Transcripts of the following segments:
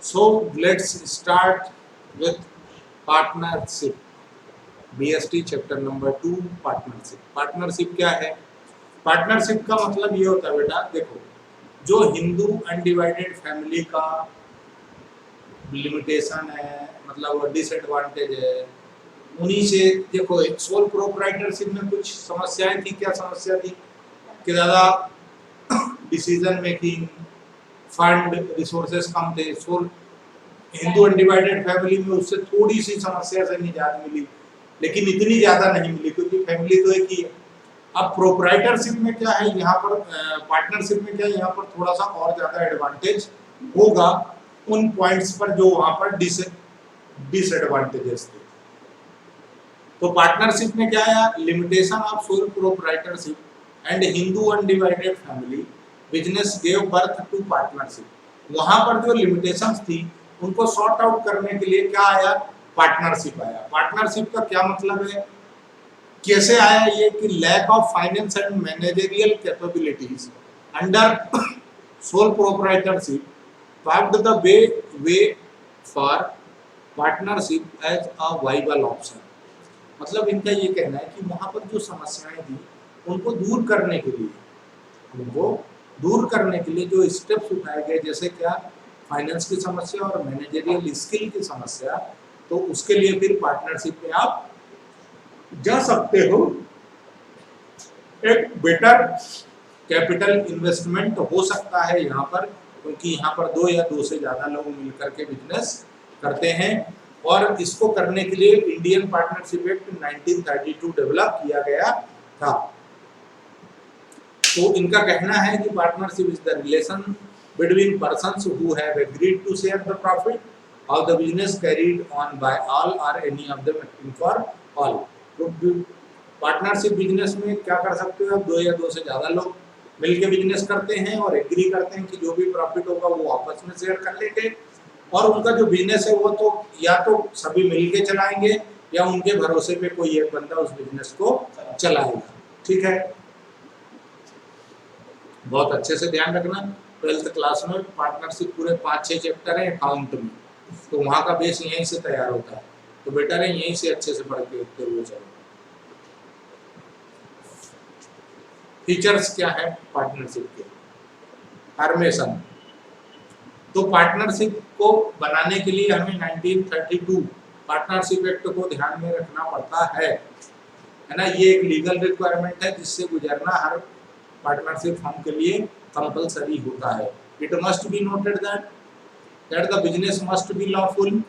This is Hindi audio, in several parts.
So let's start with partnership. BST chapter number 2 partnership. Partnership क्या है? पार्टनरशिप का मतलब ये होता है बेटा, देखो जो हिंदू अनडिवाइडेड फैमिली का लिमिटेशन है, मतलब डिसएडवांटेज है, उन्हीं से देखो सोल प्रोप्राइटरशिप में कुछ समस्याएं थी. क्या समस्या थी? कि ज़्यादा डिसीजन मेकिंग, फंड रिसोर्सेस कम थे. सोल हिंदू अनडिवाइडेड फैमिली में उससे थोड़ी सी समस्या से निजात मिली, लेकिन इतनी ज़्यादा नहीं मिली क्योंकि फैमिली तो एक ही है. अब प्रोप्राइटरशिप में क्या है यहाँ पर, पार्टनरशिप में क्या है यहाँ पर थोड़ा सा और ज़्यादा एडवांटेज होगा उन पॉइंट्स पर जो वहाँ पर डिसएडवांटेजेस थे. तो पार्टनरशिप में क्या है? Limitation of sole proprietorship and Hindu undivided family business gave birth to partnership. वहाँ पर जो लिमिटेशंस थी उनको सॉर्ट आउट करने के लिए क्या आया? पार्टनरशिप आया. पार्टनरशिप का क्या मतलब है, कैसे आया ये? कि lack of finance and managerial capabilities under sole proprietorship paved the way for partnership as a viable option. मतलब इनका ये कहना है कि वहाँ पर जो समस्याएं थी उनको दूर करने के लिए जो स्टेप्स उठाए गए, जैसे क्या? फाइनेंस की समस्या और मैनेजरियल स्किल की समस्या, तो उसके लिए फिर पार्टनरशिप में आप जा सकते हो. एक बेटर कैपिटल इन्वेस्टमेंट हो सकता है यहाँ पर, क्योंकि यहाँ पर 2 या 2 से ज़्यादा लोग मिलकर के बिजनेस करते हैं. और इसको करने के लिए इंडियन पार्टनरशिप एक्ट 1932 डेवलप किया गया था. तो इनका कहना है कि partnership is the relation between persons who have agreed to share the profit of the business carried on by all और any of them acting for all. Partnership business में क्या कर सकते हो? 2 या 2 से ज़्यादा लोग मिलकर बिजनेस करते हैं और एग्री करते हैं कि जो भी प्रॉफिट होगा वो आपस में शेयर कर लेंगे, और उनका जो बिजनेस है वो तो या तो सभी मिलके चलाएंगे या उनके भरोसे पे कोई एक बंदा उस बिजनेस को चलाएगा. ठीक है, बहुत अच्छे से ध्यान रखना. 12th क्लास में पार्टनरशिप पूरे 5-6 चैप्टर है अकाउंट में, तो वहाँ का बेस यहीं से तैयार होता है. तो बेटर है यहीं से अच्छे से पढ़ के उठते हुए चलो. फीचर्स क्या है पार्टनरशिप के? फॉर्मेशन. तो पार्टनरशिप को बनाने के लिए हमें 1932 पार्टनरशिप एक्ट को ध्यान में रखना पड़ता है ना. ये एक लीगल रिक्वायरमेंट है जिससे गुजरना हर पार्टनरशिप फर्म के लिए कंपलसरी होता है. It must be noted that the business must be lawful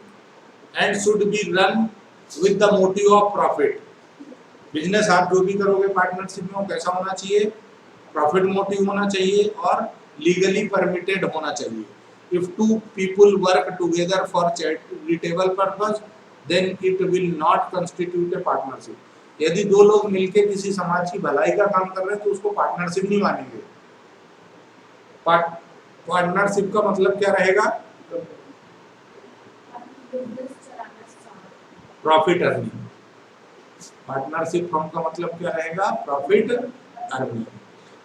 and should be run with the motive of profit. Business आप जो भी करोगे पार्टनरशिप में वो कैसा होना चाहिए? प्रॉफिट मोटिव होना चाहिए और लीगली परमिटेड होना चाहिए. If 2 people work together for charitable purpose, then it will not constitute a partnership. यदि 2 लोग मिलके किसी समाज की भलाई का काम कर रहे हैं तो उसको पार्टनरशिप नहीं मानेंगे. पार्टनरशिप का मतलब क्या रहेगा? Profit earning. पार्टनरशिप फर्म का मतलब क्या रहेगा? Profit earning.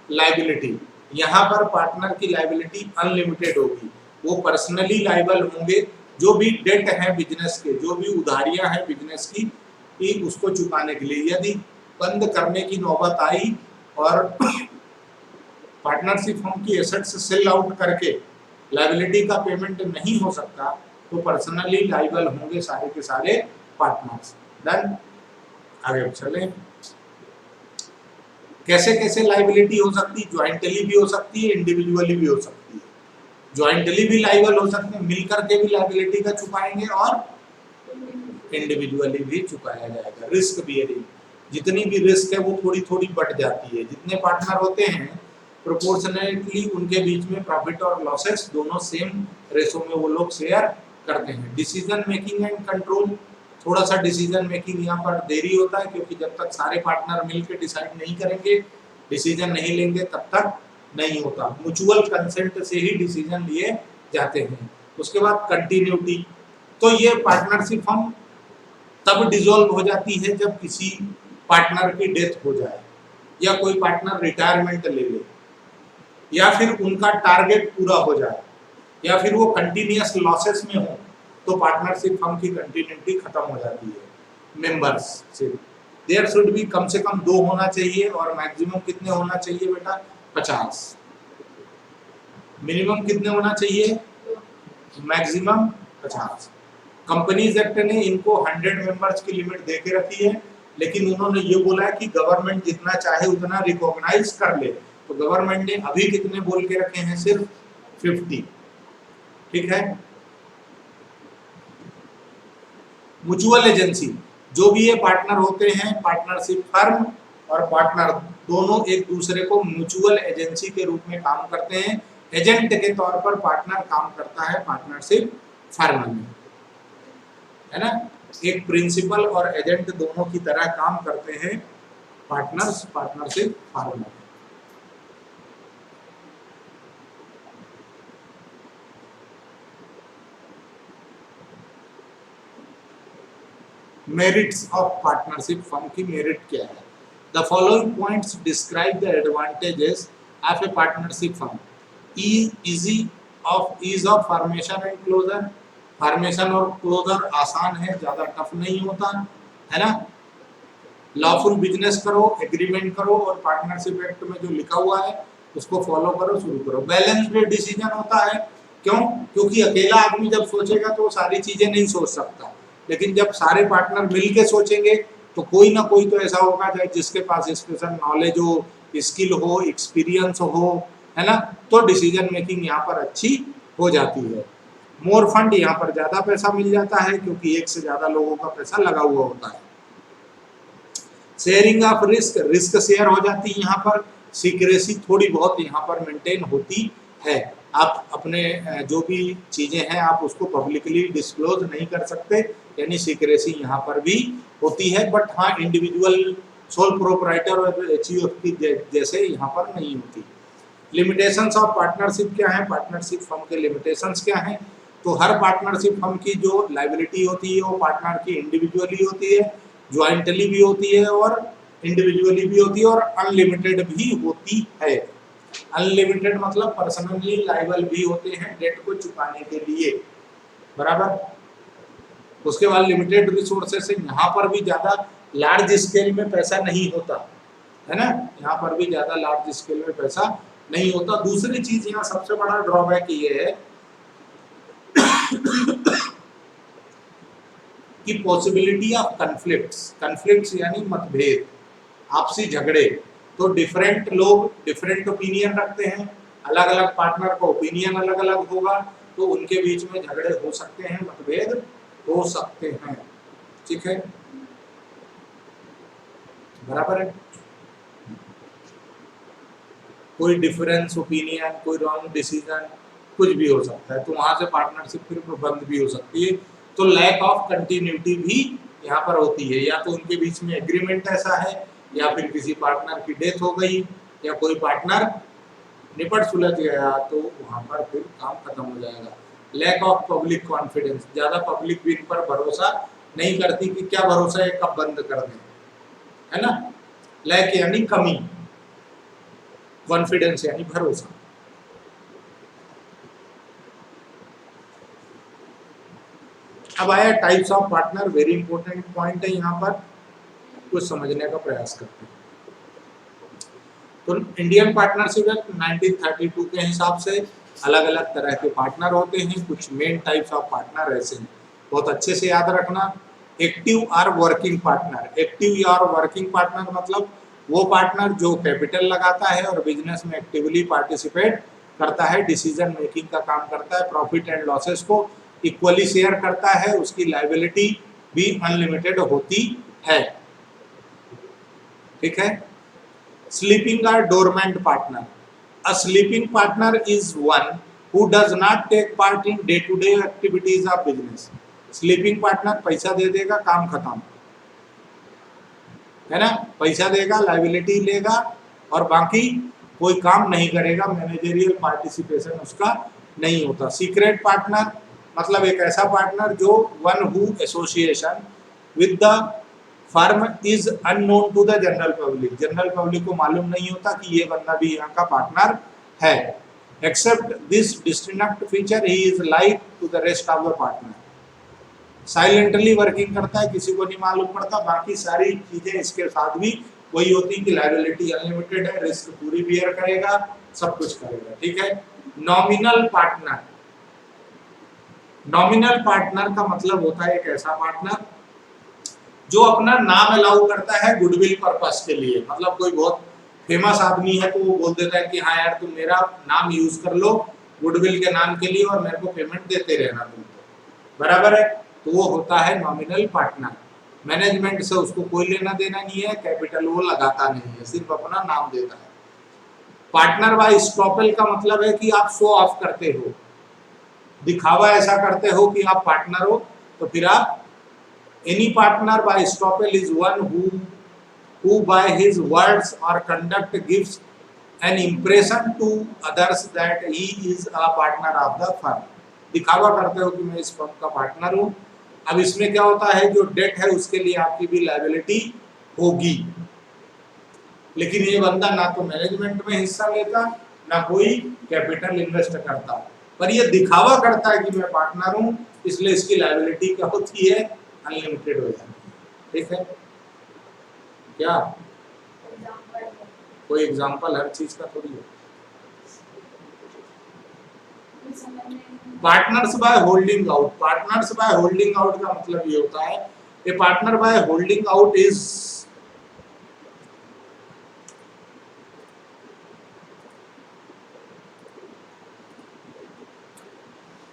लायबिलिटी, यहाँ पर पार्टनर की लायबिलिटी अनलिमिटेड होगी. वो पर्सनली लायबल होंगे जो भी डेट है बिजनेस के, जो भी उधारियां हैं बिजनेस की उसको चुकाने के लिए. यदि बंद करने की नौबत आई और पार्टनरशिप फर्म की एसेट्स सेल आउट करके लायबिलिटी का पेमेंट नहीं हो सकता तो पर्सनली लायबल होंगे सारे के सारे पार्टनर्स. डन. आगे चलें. कैसे कैसे लायबिलिटी हो सकती है? ज्वाइंटली भी हो सकती है, इंडिविजुअली भी हो सकती है. ज्वाइंटली भी लायबल हो सकते हैं, मिलकर के भी लायबिलिटी का चुकाएंगे और इंडिविजुअली भी चुकाया जाएगा. रिस्क बियरिंग, जितनी भी रिस्क है वो थोड़ी थोड़ी बढ़ जाती है. जितने पार्टनर होते हैं प्रोपोर्शनली उनके बीच में प्रॉफिट और लॉसेस दोनों सेम रेशो में वो लोग शेयर करते हैं. डिसीजन मेकिंग एंड कंट्रोल, थोड़ा सा डिसीजन मेकिंग यहाँ पर देरी होता है क्योंकि जब तक सारे पार्टनर मिलकर डिसाइड नहीं करेंगे, डिसीजन नहीं लेंगे, तब तक नहीं होता. म्यूचुअल कंसेंट से ही डिसीजन लिए जाते हैं. उसके बाद कंटिन्यूटी, तो ये पार्टनरशिप फर्म तब डिसॉल्व हो जाती है जब किसी पार्टनर की डेथ हो जाए या कोई पार्टनर रिटायरमेंट ले ले या फिर उनका टारगेट पूरा हो जाए. या फिर वो कंटिन्यूअस लॉसेस में हो तो पार्टनरशिप फर्म की कंटिन्यूटी खत्म हो जाती है। मेंबर्स से देयर शुड बी कम से कम 2 होना चाहिए और मैक्सिमम कितने होना चाहिए बेटा 50। मिनिमम कितने होना चाहिए मैक्सिमम 50। कंपनीज एक्ट ने इनको 100 मेंबर्स की लिमिट दे के रखी है, लेकिन उन्होंने ये बोला है कि गवर्नमेंट जितना चाहे उतना रिकॉग्नाइज कर ले। तो गवर्नमेंट ने अभी कितने बोल के रखे हैं सिर्फ 50। ठीक है। म्यूचुअल एजेंसी जो भी ये पार्टनर होते हैं, पार्टनरशिप फर्म और पार्टनर दोनों एक दूसरे को म्यूचुअल एजेंसी के रूप में काम करते हैं। एजेंट के तौर पर पार्टनर काम करता है पार्टनरशिप फर्म में, है ना। एक प्रिंसिपल और एजेंट दोनों की तरह काम करते हैं पार्टनरशिप फर्म में। मेरिट्स ऑफ पार्टनरशिप फर्म की मेरिट क्या है? The following points describe the advantages of a partnership firm. Ease of formation and closure. Formation और क्लोजर आसान है, ज्यादा टफ नहीं होता, है ना। लॉफुल बिजनेस करो, एग्रीमेंट करो और पार्टनरशिप एक्ट में जो लिखा हुआ है उसको फॉलो करो, शुरू करो। बैलेंस्ड डिसीजन होता है, क्यों? क्योंकि अकेला आदमी जब सोचेगा तो वो सारी चीजें नहीं सोच सकता, लेकिन जब सारे पार्टनर मिलके सोचेंगे तो कोई ना कोई तो ऐसा होगा जिसके पास स्पेशल नॉलेज हो, स्किल हो, एक्सपीरियंस हो, है ना। तो डिसीजन मेकिंग यहाँ पर अच्छी हो जाती है। मोर फंड, यहाँ पर ज्यादा पैसा मिल जाता है क्योंकि एक से ज्यादा लोगों का पैसा लगा हुआ होता है। Sharing of risk, risk share हो जाती है यहाँ पर। सीक्रेसी थोड़ी बहुत यहाँ पर मेंटेन होती है। आप अपने जो भी चीजें हैं आप उसको पब्लिकली डिस्क्लोज नहीं कर सकते, यानी सीक्रेसी यहाँ पर भी होती है। बट हाँ, इंडिविजुअल सोल प्रोप्राइटर और एचयूएफ की जैसे यहाँ पर नहीं होती। लिमिटेशंस ऑफ पार्टनरशिप क्या है? पार्टनरशिप फर्म के लिमिटेशंस क्या हैं? तो हर पार्टनरशिप फर्म की जो लायबिलिटी होती है वो पार्टनर की इंडिविजुअली होती है, ज्वाइंटली भी होती है और इंडिविजुअली भी होती है और अनलिमिटेड भी होती है। अनलिमिटेड मतलब पर्सनली लायबल भी होते हैं डेट को चुकाने के लिए, बराबर। उसके बाद लिमिटेड रिसोर्सेस है, यहाँ पर भी ज्यादा लार्ज स्केल में पैसा नहीं होता, है ना। यहाँ पर भी ज्यादा लार्ज स्केल में पैसा नहीं होता। दूसरी चीज यहाँ सबसे बड़ा ड्रॉबैक ये है कि पॉसिबिलिटी ऑफ कन्फ्लिक्ट्स यानी मतभेद, आपसी झगड़े। तो डिफरेंट लोग डिफरेंट ओपिनियन रखते हैं, अलग अलग पार्टनर का ओपिनियन अलग अलग होगा, तो उनके बीच में झगड़े हो सकते हैं, मतभेद हो सकते हैं। ठीक है, बराबर है। कोई डिफरेंस ओपिनियन, कोई रॉन्ग डिसीजन, कुछ भी हो सकता है, तो वहां से पार्टनरशिप फिर बंद भी हो सकती है। तो लैक ऑफ कंटिन्यूटी भी यहाँ पर होती है, या तो उनके बीच में एग्रीमेंट ऐसा है, या फिर किसी पार्टनर की डेथ हो गई, या कोई पार्टनर निपट सुलझ गया, तो वहां पर फिर काम खत्म हो जाएगा। लैक ऑफ पब्लिक कॉन्फिडेंस, ज्यादा पब्लिक भी इन पर भरोसा नहीं करती कि क्या भरोसा है कब बंद कर दें, है ना। लैक यानी कमी, कॉन्फिडेंस यानी भरोसा। अब आया types of partner, very important point है, यहाँ पर कुछ समझने का प्रयास करते हैं। तो इंडियन पार्टनरशिप एक्ट 1932 के हिसाब से अलग अलग तरह के पार्टनर होते हैं। कुछ मेन टाइप्स ऑफ पार्टनर ऐसे हैं, बहुत अच्छे से याद रखना। एक्टिव और वर्किंग पार्टनर। एक्टिव या वर्किंग पार्टनर मतलब वो पार्टनर जो कैपिटल लगाता है और बिजनेस में एक्टिवली पार्टिसिपेट करता है, डिसीजन मेकिंग का काम करता है, प्रॉफिट एंड लॉसेस को इक्वली शेयर करता है, उसकी लायबिलिटी भी अनलिमिटेड होती है। ठीक है। स्लीपिंग और dormant partner. A sleeping partner is one who does not take part in day to day activities of business. Sleeping partner पैसा दे देगा, काम खत्म, है ना। पैसा देगा, लायबिलिटी लेगा और बाकी कोई काम नहीं करेगा, मैनेजरियल पार्टिसिपेशन उसका नहीं होता। सीक्रेट पार्टनर मतलब एक ऐसा पार्टनर जो one who association with the firm is unknown to the general public. General public को मालूम नहीं होता कि ये बंदा भी यहाँ का पार्टनर है। Except this distinct feature, he is like to the rest of the partner. Silently working करता है, किसी को नहीं मालूम पड़ता, बाकी सारी चीजें इसके साथ भी वही होती कि लायबिलिटी अनलिमिटेड है, रिस्क पूरी बियर करेगा, सब कुछ करेगा, ठीक है। नॉमिनल पार्टनर, नॉमिनल पार्टनर का मतलब होता है एक ऐसा पार्टनर जो अपना नाम अलाउ करता है गुडविल पर्पस के लिए। मतलब कोई बहुत फेमस आदमी है तो वो बोल देता है कि हाँ यार तुम मेरा नाम यूज कर लो गुडविल के नाम के लिए और मेरे को पेमेंट देते रहना तुम, तो बराबर है, तो वो होता है नॉमिनल पार्टनर। मैनेजमेंट से उसको कोई लेना देना नहीं है, कैपिटल वो लगाता नहीं है, सिर्फ अपना नाम देता है। पार्टनर बाय स्टॉपल का मतलब है कि आप शो ऑफ करते हो, दिखावा ऐसा करते हो कि आप पार्टनर हो, तो फिर आप any partner by estoppel is one who by his words or conduct gives an impression to others that he is a partner of the firm। दिखावा करते हो कि मैं इस फर्म का पार्टनर हूं। अब इसमें क्या होता है, जो डेट है उसके लिए आपकी भी लायबिलिटी होगी, लेकिन ये बंदा ना तो मैनेजमेंट में हिस्सा लेता ना कोई कैपिटल इन्वेस्ट करता, पर ये दिखावा करता है कि मैं पार्टनर हूं, इसलिए इसकी लायबिलिटी क्या होती है, अनलिमिटेड हो जाती है, ठीक है। क्या कोई एग्जांपल हर चीज का थोड़ी है। Partners by holding out, partners by holding out का मतलब ये होता है a partner by holding out is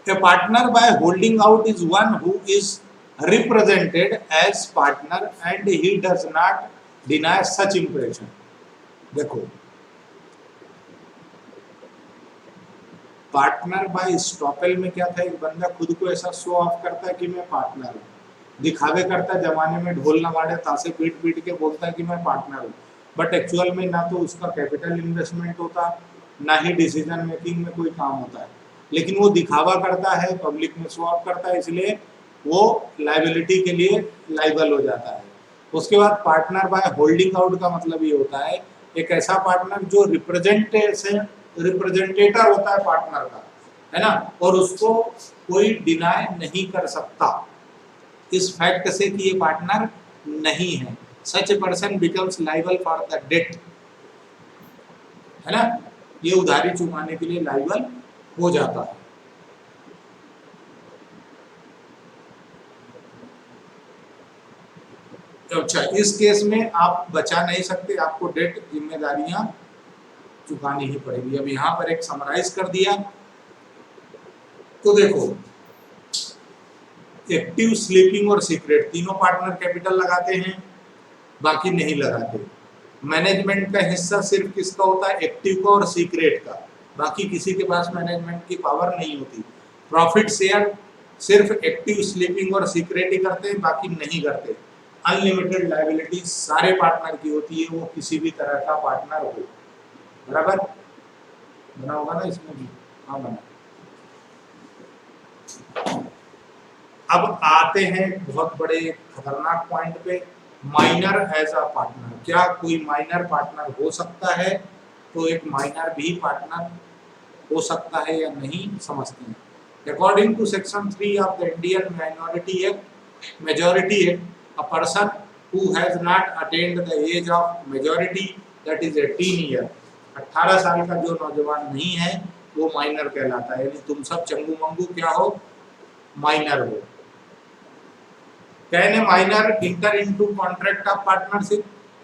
a partner by holding out is one who is represented as partner and he does not deny such impression। देखो पार्टनर बाय स्टॉपल में क्या था, एक बंदा खुद को ऐसा शो ऑफ करता है कि मैं पार्टनर हूँ, दिखावे करता है, जमाने में ढोल नवाड़े तासे पीट पीट के बोलता है कि मैं पार्टनर हूँ, बट एक्चुअल में ना तो उसका कैपिटल इन्वेस्टमेंट होता ना ही डिसीजन मेकिंग में कोई काम होता है, लेकिन वो दिखावा करता है, पब्लिक में शो ऑफ करता है, इसलिए वो लायबिलिटी के लिए लाइबल हो जाता है। उसके बाद पार्टनर बाय होल्डिंग आउट का मतलब ये होता है एक ऐसा पार्टनर जो रिप्रेजेंटेटर होता है पार्टनर का, है ना, और उसको कोई डिनाई नहीं कर सकता इस फैक्ट से कि ये पार्टनर नहीं है। Such a person becomes liable for the debt, है ना, ये उधारी चुकाने के लिए लाइबल हो जाता है। अच्छा, इस केस में आप बचा नहीं सकते, आपको डेट जिम्मेदारियां चुकानी ही पड़ेगी। अब यहां पर एक समराइज कर दिया, तो देखो एक्टिव, स्लीपिंग और सीक्रेट तीनों पार्टनर कैपिटल लगाते हैं, बाकी नहीं लगाते। मैनेजमेंट का हिस्सा सिर्फ किसका होता है, एक्टिव का और सीक्रेट का, बाकी किसी के पास मैनेजमेंट की पावर नहीं होती। प्रॉफिट शेयर सिर्फ एक्टिव, स्लीपिंग और सीक्रेट ही करते हैं, बाकी नहीं करते। अनलिमिटेड लायबिलिटी सारे पार्टनर की होती है, वो किसी भी तरह का पार्टनर हो, बराबर बना होगा ना इसमें भी, हाँ बना। अब आते हैं बहुत बड़े खतरनाक पॉइंट पे, माइनर एज अ पार्टनर। क्या कोई माइनर पार्टनर हो सकता है, तो एक माइनर भी पार्टनर हो सकता है या नहीं, समझते हैं। According to section 3 of the Indian Minority Act, Majority Act, a person who has not attained the age of majority, that is 18 year, 18 साल का जो नौजवान नहीं है वो माइनर कहलाता है। यानी तुम सब चंगू मंगू क्या हो, माइनर हो। Can a minor enter into contract of partnership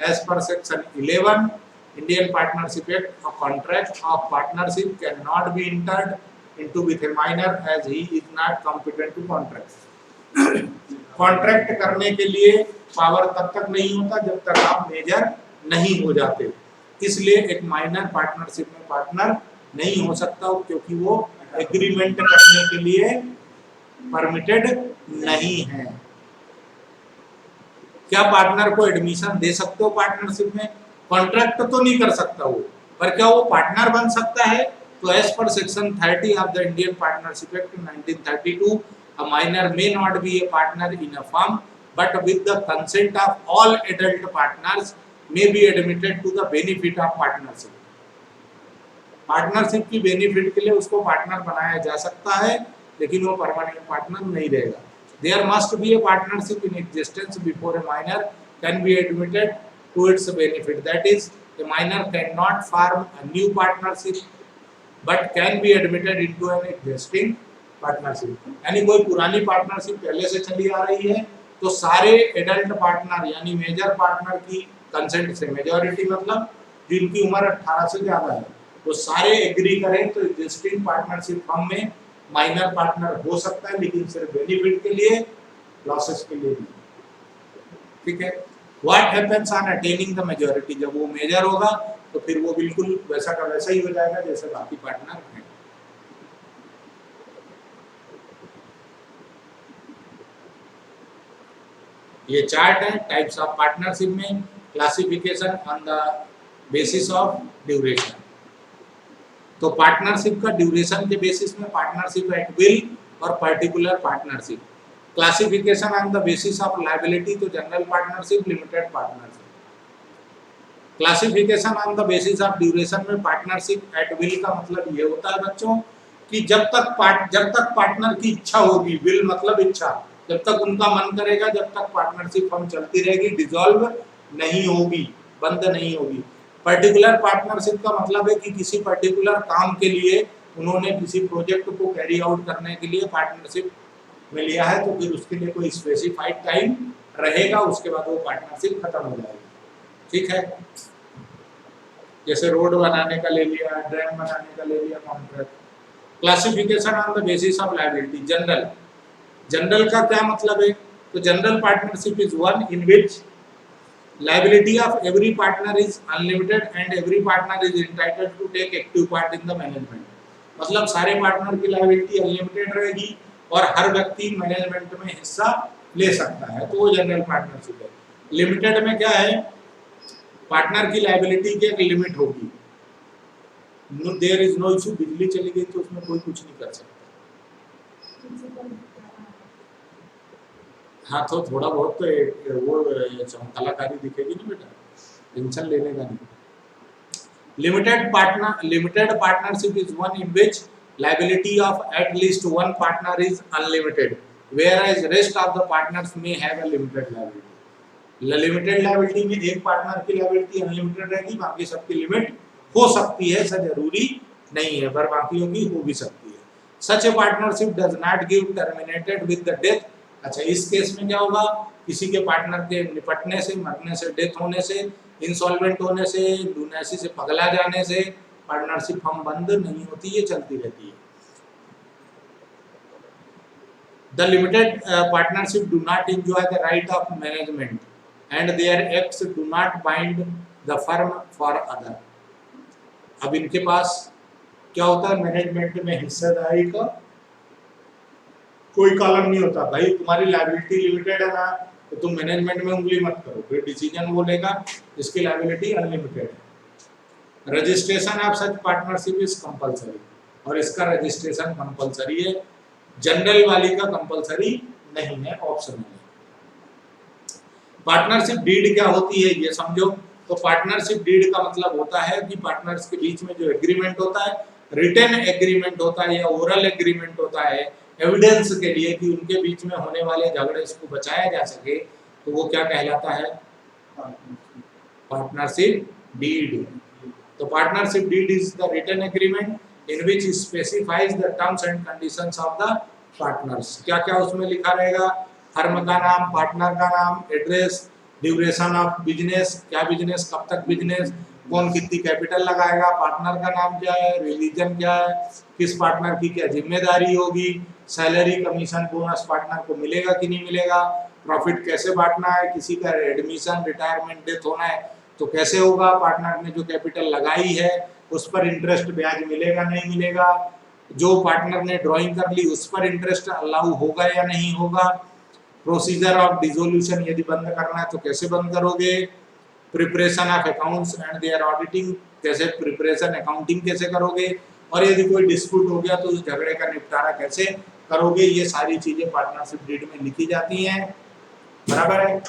as per section 11 Indian Partnership Act? A contract of partnership cannot be entered into with a minor as he is not competent to contract। Contract करने के लिए पावर तब तक नहीं होता जब तक आप मेजर नहीं हो जाते, इसलिए एक माइनर पार्टनरशिप में पार्टनर नहीं हो सकता, क्योंकि वो एग्रीमेंट करने के लिए परमिटेड नहीं है। क्या पार्टनर को एडमिशन दे सकते हो पार्टनरशिप में? कॉन्ट्रैक्ट तो नहीं कर सकता वो, पर क्या वो पार्टनर बन सकता है? तो as per section 30 of the Indian Partnership Act 1932, a minor may not be a partner in a firm, but with the consent of all adult partners may be admitted to the benefit of partnership। Partnership की बेनिफिट के लिए उसको पार्टनर बनाया जा सकता है, लेकिन वो परमानेंट पार्टनर नहीं रहेगा। There must be a partnership in existence before a minor can be admitted to its benefit, that is a minor can not form a new partnership but can be admitted into an existing partnership. यानी कोई पुरानी पार्टनरशिप पहले से चली आ रही है तो सारे एडल्ट पार्टनर यानी मेजर पार्टनर की कंसेंट से, मेजॉरिटी मतलब जिनकी उम्र 18 से ज्यादा है, वो सारे एग्री करें तो एग्जिस्टिंग पार्टनरशिप फर्म में माइनर पार्टनर हो सकता है, लेकिन सिर्फ बेनिफिट के लिए, लॉसेस के लिए नहीं। ठीक है। What happens on attaining the majority, जब वो मेजर होगा तो फिर वो बिल्कुल वैसा का वैसा ही हो जाएगा जैसे बाकी पार्टनर हैं। ये चार्ट है टाइप्स ऑफ पार्टनरशिप में, classification on the basis of duration. तो पार्टनरशिप का ड्यूरेशन के बेसिस में पार्टनरशिप एट विल और particular partnership. Classification on the basis of liability, तो general partnership, limited partnership. Classification on the basis of duration में पार्टनरशिप एट विल का मतलब ये होता है बच्चों कि जब तक पार्टनर की इच्छा होगी, विल मतलब इच्छा, जब तक उनका मन करेगा, जब तक पार्टनरशिप फर्म चलती रहेगी, डिसॉल्व नहीं होगी, बंद नहीं होगी। पर्टिकुलर पार्टनरशिप का मतलब है कि किसी पर्टिकुलर काम के लिए उन्होंने किसी प्रोजेक्ट को कैरी आउट करने के लिए पार्टनरशिप में लिया है, तो फिर उसके लिए कोई स्पेसिफाइड टाइम रहेगा, उसके बाद वो पार्टनरशिप खत्म हो जाएगी। ठीक है। जैसे रोड बनाने का ले लिया, डैम बनाने का ले लिया contract. Classification on the basis of liability, general. General का क्या मतलब है? तो general partnership is one in which liability of every partner is unlimited and every partner is entitled to take active part in the management। मतलब सारे पार्टनर की लायबिलिटी अनलिमिटेड रहेगी और हर व्यक्ति मैनेजमेंट में हिस्सा ले सकता है, तो वो जनरल पार्टनरशिप है। लिमिटेड में क्या है? पार्टनर की लायबिलिटी की एक लिमिट होगी, देयर इज नो इशू, बिजली चली गई तो उसमें कोई कुछ नहीं कर सकता। हाँ, तो थोड़ा बहुत तो वो कलाकारी दिखेगी ना बेटा, टेंशन लेने का नहीं। Limited partnership is one in which liability of at least one partner is unlimited, whereas rest of the partners may have a limited liability। Limited liability में एक पार्टनर की लायबिलिटी अनलिमिटेड रहेगी, बाकी सबकी लिमिट हो सकती है, ऐसा जरूरी नहीं है, पर बाकियों की हो भी सकती है। Such a partnership does not give terminated with the death. अच्छा, इस केस में क्या होगा? किसी के पार्टनर के निपटने से, मरने से, डेथ होने से, इंसॉल्वेंट होने से, लूनेसी से पगला जाने से पार्टनरशिप फर्म बंद नहीं होती, ये चलती रहती है। The limited partnership do not enjoy the right of management and their acts do not bind the firm for other। अब इनके पास क्या होता है? मैनेजमेंट में हिस्सेदारी का कोई कॉलम नहीं होता। भाई तुम्हारी लायबिलिटी लिमिटेड है ना, तो तुम मैनेजमेंट में उंगली मत करो, फिर डिसीजन वो लेगा, इसकी लायबिलिटी अनलिमिटेड है। Registration of such partnership is compulsory, और इसका रजिस्ट्रेशन कंपलसरी है, जनरल वाली का कंपलसरी नहीं है, ऑप्शनल है। पार्टनरशिप डीड क्या होती है ये समझो। तो पार्टनरशिप डीड का मतलब होता है कि पार्टनर्स के बीच में जो एग्रीमेंट होता है, रिटन एग्रीमेंट होता है या ओरल एग्रीमेंट होता है, एविडेंस के लिए कि उनके बीच में होने वाले झगड़े को बचाया जा सके, तो वो क्या कहलाता है? Partnership deed. तो partnership deed is the written agreement in which specifies the terms and conditions of the partners। क्या क्या उसमें लिखा रहेगा? फर्म का नाम, पार्टनर का नाम, एड्रेस, ड्यूरेशन ऑफ बिजनेस, क्या बिजनेस, कब तक बिजनेस, कौन कितनी कैपिटल लगाएगा, पार्टनर का नाम क्या है, रिलीजन क्या है, किस पार्टनर की क्या जिम्मेदारी होगी, सैलरी, कमीशन, बोनस पार्टनर को मिलेगा कि नहीं मिलेगा, प्रॉफिट कैसे बांटना है, किसी का एडमिशन, रिटायरमेंट, डेथ होना है तो कैसे होगा, पार्टनर ने जो कैपिटल लगाई है उस पर इंटरेस्ट ब्याज मिलेगा नहीं मिलेगा, जो पार्टनर ने ड्राइंग कर ली उस पर इंटरेस्ट अलाउ होगा या नहीं होगा, प्रोसीजर ऑफ डिसोल्यूशन, यदि बंद करना है तो कैसे बंद करोगे, preparation of accounts and their auditing, कैसे प्रिपरेशन अकाउंटिंग कैसे करोगे, और यदि कोई डिस्प्यूट हो गया तो उस झगड़े का निपटारा कैसे करोगे, ये सारी चीजें पार्टनरशिप डीड में लिखी जाती हैं। बराबर है।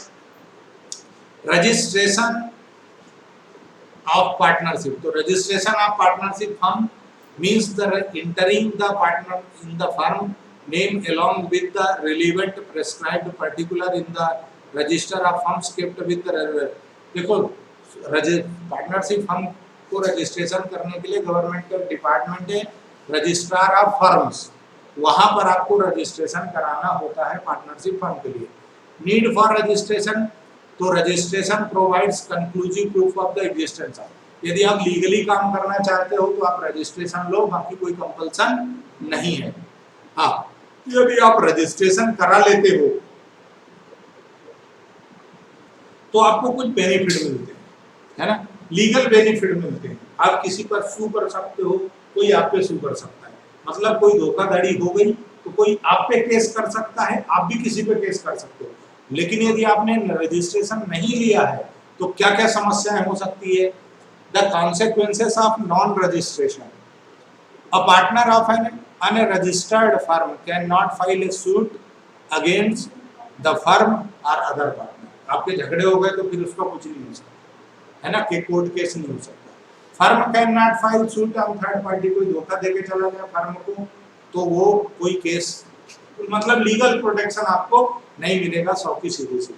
Registration of partnership. So registration of partnership firm means the entering the partner in the firm name along with the relevant prescribed particular in the register of firms kept with the देखो पार्टनरशिप फर्म को रजिस्ट्रेशन करने के लिए गवर्नमेंट का डिपार्टमेंट है रजिस्ट्रार ऑफ फर्म्स, वहां पर आपको रजिस्ट्रेशन कराना होता है पार्टनरशिप फर्म के लिए। नीड फॉर रजिस्ट्रेशन, तो registration provides conclusive proof of the existence of, यदि आप लीगली काम करना चाहते हो तो आप रजिस्ट्रेशन लो, बाकी कोई कंपल्सन नहीं है। हाँ, यदि आप रजिस्ट्रेशन करा लेते हो तो आपको कुछ बेनिफिट मिलते हैं, है ना, लीगल बेनिफिट मिलते हैं। आप किसी पर सू कर सकते हो, कोई आप पे सू कर सकता है, मतलब कोई धोखाधड़ी हो गई तो कोई आप पे केस कर सकता है, आप भी किसी पे केस कर सकते हो। लेकिन यदि आपने रजिस्ट्रेशन नहीं लिया है तो क्या क्या समस्याएं हो सकती है? The consequences of non registration, a partner of N unregistered firm can not file A suit against the firm और अदर पार्टनर। आपके झगड़े हो गए तो फिर उसका कुछ नहीं हो सकता, है ना, कि कोर्ट केस नहीं हो सकता। Firm can not file suit on third party, कोई धोखा देके चला गया फर्म को तो वो कोई केस, मतलब लीगल प्रोटेक्शन आपको नहीं मिलेगा, 100 की सीधी सी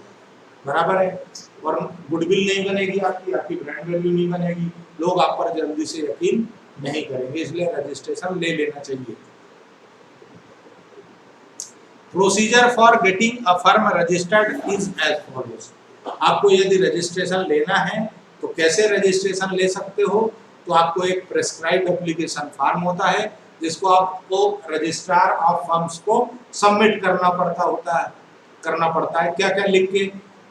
बराबर है। और गुडविल नहीं बनेगी आपकी, आपकी ब्रांड वैल्यू नहीं बनेगी, लोग आप पर जल्दी से यकीन नहीं करेंगे, इसलिए रजिस्ट्रेशन ले लेना चाहिए। Procedure for getting a firm registered is as follows, आपको यदि रजिस्ट्रेशन लेना है तो कैसे रजिस्ट्रेशन ले सकते हो? तो आपको एक प्रेस्क्राइब्ड एप्लीकेशन फॉर्म होता है जिसको आपको रजिस्ट्रार ऑफ फर्म्स को सबमिट करना पड़ता है। क्या क्या लिख के?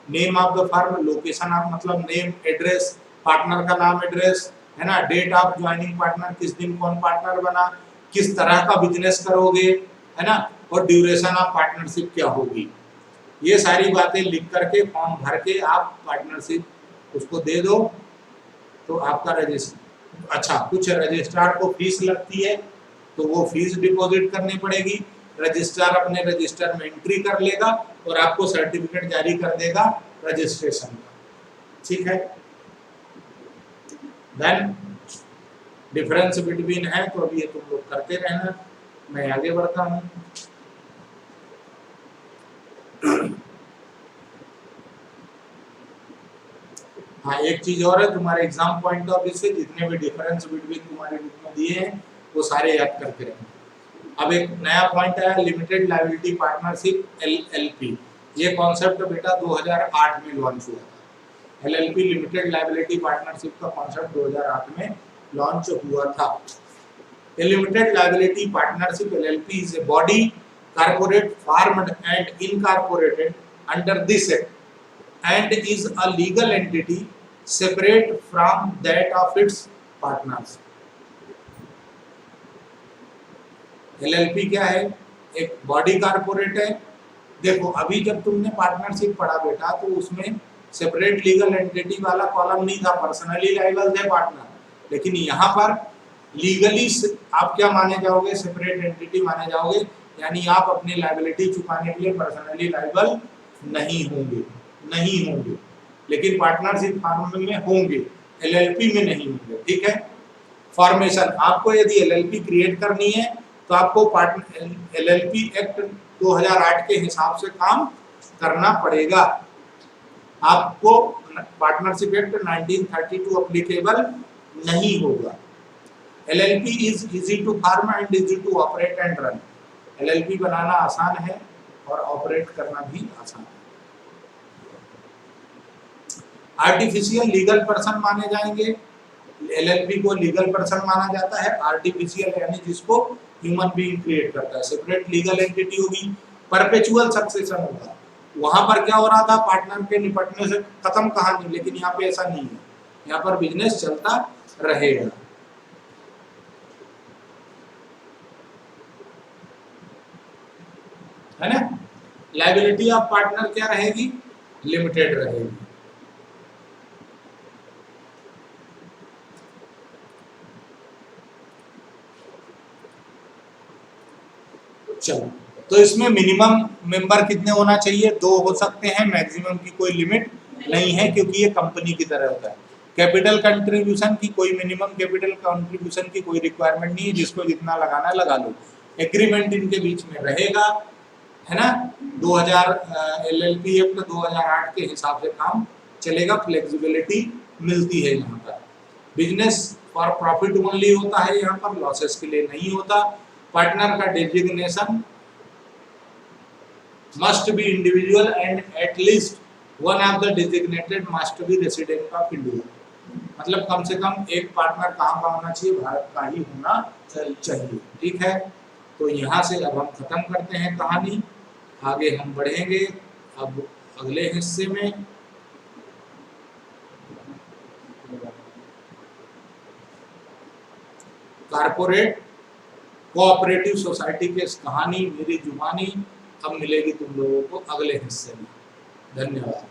Name of the firm, location of, मतलब नेम, एड्रेस, पार्टनर का नाम, एड्रेस, है ना, डेट ऑफ ज्वाइनिंग पार्टनर, किस दिन कौन पार्टनर बना, किस तरह का बिजनेस करोगे, है ना, और ड्यूरेशन ऑफ पार्टनरशिप क्या होगी। ये सारी बातें लिख करके फॉर्म भर के आप पार्टनरशिप उसको दे दो तो आपका रजिस्टर। अच्छा, कुछ रजिस्ट्रार को फीस लगती है तो वो फीस डिपॉजिट करनी पड़ेगी, रजिस्ट्रार अपने रजिस्टर में एंट्री कर लेगा और आपको सर्टिफिकेट जारी कर देगा रजिस्ट्रेशन का, ठीक है। देन डिफरेंस बिटवीन है तो अभी ये तुम लोग करते रहना, मैं आगे बढ़ता हूँ। हाँ, एक चीज और है, तुम्हारे एग्जाम पॉइंट ऑफ व्यू से जितने भी डिफरेंस बिटवीन तुम्हारे बुक में दिए हैं वो सारे याद करके रहना। अब एक नया पॉइंट आया, लिमिटेड लायबिलिटी पार्टनरशिप, LLP। ये कॉन्सेप्ट बेटा 2008 में लॉन्च हुआ था। LLP लिमिटेड लायबिलिटी पार्टनरशिप का कॉन्सेप्ट 2008 में लॉन्च हुआ था। A limited liability partnership LLP is a body corporate formed and incorporated under this act and is a legal entity separate from that of its partners. LLP क्या है? एक बॉडी कारपोरेट है। देखो, अभी जब तुमने पार्टनरशिप पढ़ा बेटा तो उसमें सेपरेट लीगल एंटिटी वाला कॉलम नहीं था, पर्सनली लायबल थे पार्टनर, लेकिन यहाँ पर लीगली आप क्या माने जाओगे? सेपरेट एंटिटी माने जाओगे, यानी आप अपनी लायबिलिटी चुकाने के लिए पर्सनली लायबल नहीं होंगे, लेकिन पार्टनरशिप फॉर्म में होंगे, LLP में नहीं होंगे, ठीक है। फॉर्मेशन, आपको यदि LLP क्रिएट करनी है तो आपको LLP एक्ट 2008 के हिसाब से काम करना पड़ेगा। आपको पार्टनरशिप एक्ट 1932 अप्लीकेबल नहीं होगा। LLP is easy to form and easy to operate and run. LLP बनाना आसान है और ऑपरेट करना भी आसान है। आर्टिफिशियल लीगल पर्सन माने जाएंगे, LLP को लीगल पर्सन माना जाता है। आर्टिफिशियल यानी जिसको ह्यूमन बीइंग क्रिएट करता है। सेपरेट लीगल एंटिटी होगी, परपेचुअल सक्सेशन होगा। वहां पर क्या हो रहा था? पार्टनर के निपटने से खत्म कहानी, लेकिन यहाँ पे ऐसा नहीं है, यहाँ पर बिजनेस चलता रहेगा। है ना। लायबिलिटी ऑफ पार्टनर क्या रहेगी? लिमिटेड रहेगी। चलो, तो इसमें मिनिमम मेंबर कितने होना चाहिए? 2 हो सकते हैं, मैक्सिमम की कोई लिमिट नहीं है, क्योंकि ये कंपनी की तरह होता है। कैपिटल कंट्रीब्यूशन की कोई मिनिमम कैपिटल कंट्रीब्यूशन की कोई रिक्वायरमेंट नहीं है, जिसको जितना लगाना है लगा लो। एग्रीमेंट इनके बीच में रहेगा, है ना। 2000 LLP एक्ट 2008 के हिसाब से काम चलेगा, फ्लेक्सिबिलिटी मिलती है यहाँ पर। बिजनेस फॉर प्रॉफिट ओनली होता है यहाँ पर, लॉसेस के लिए नहीं होता। पार्टनर का designation must be individual and at least one of the designated must be resident of India। मतलब कम से कम एक पार्टनर कहाँ का होना चाहिए, भारत का ही होना चाहिए। ठीक है, तो यहाँ से अब हम खत्म करते हैं कहानी, आगे हम बढ़ेंगे अब अगले हिस्से में। कारपोरेट कोऑपरेटिव सोसाइटी के कहानी मेरी जुबानी अब मिलेगी तुम लोगों को अगले हिस्से में। धन्यवाद।